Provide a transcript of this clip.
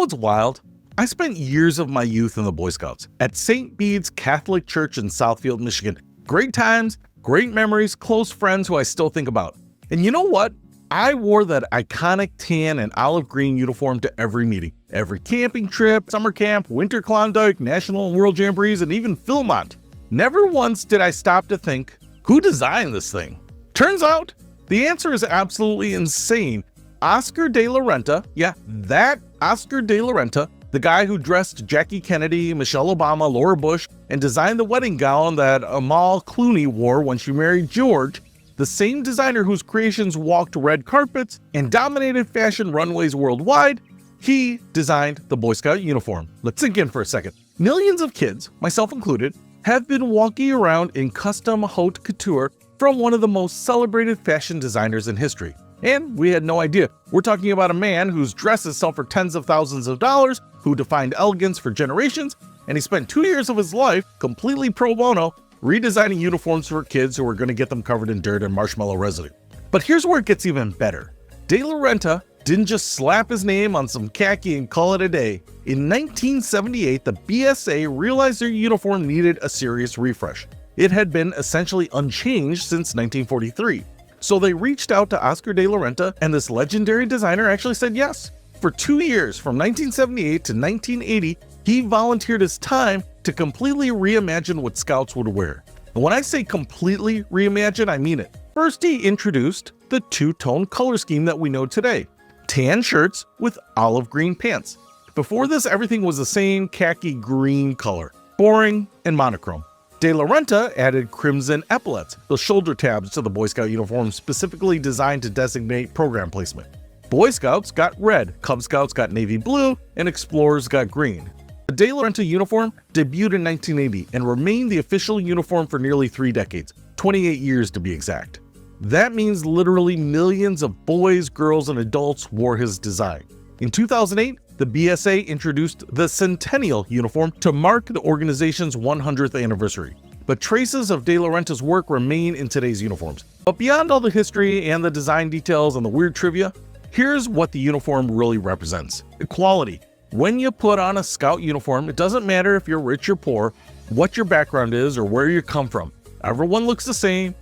what's wild? I spent years of my youth in the Boy Scouts at St. Bede's Catholic Church in Southfield, Michigan. Great times, great memories, close friends who I still think about. And you know what? I wore that iconic tan and olive green uniform to every meeting, every camping trip, summer camp, winter Klondike, national and world jamborees, and even Philmont. Never once did I stop to think, who designed this thing? Turns out, the answer is absolutely insane. Oscar de la Renta, yeah, that Oscar de la Renta, the guy who dressed Jackie Kennedy, Michelle Obama, Laura Bush, and designed the wedding gown that Amal Clooney wore when she married George, the same designer whose creations walked red carpets and dominated fashion runways worldwide, he designed the Boy Scout uniform. Let's sink in for a second. Millions of kids, myself included, have been walking around in custom haute couture from one of the most celebrated fashion designers in history. And we had no idea. We're talking about a man whose dresses sell for tens of thousands of dollars, who defined elegance for generations, and he spent 2 years of his life completely pro bono redesigning uniforms for kids who were going to get them covered in dirt and marshmallow residue. But here's where it gets even better. De la Renta didn't just slap his name on some khaki and call it a day. In 1978, the BSA realized their uniform needed a serious refresh. It had been essentially unchanged since 1943. So they reached out to Oscar de la Renta, and this legendary designer actually said yes. For 2 years, from 1978 to 1980, he volunteered his time to completely reimagine what Scouts would wear. And when I say completely reimagine, I mean it. First, he introduced the two-tone color scheme that we know today. Tan shirts with olive green pants. Before this, everything was the same khaki green color, boring and monochrome. De la Renta added crimson epaulets, the shoulder tabs to the Boy Scout uniform specifically designed to designate program placement. Boy Scouts got red, Cub Scouts got navy blue, and Explorers got green. The De La Renta uniform debuted in 1980 and remained the official uniform for nearly 3 decades, 28 years to be exact. That means literally millions of boys, girls, and adults wore his design. In 2008, the BSA introduced the Centennial uniform to mark the organization's 100th anniversary. But traces of De La Renta's work remain in today's uniforms. But beyond all the history and the design details and the weird trivia, here's what the uniform really represents: equality. When you put on a Scout uniform, it doesn't matter if you're rich or poor, what your background is, or where you come from. Everyone looks the same,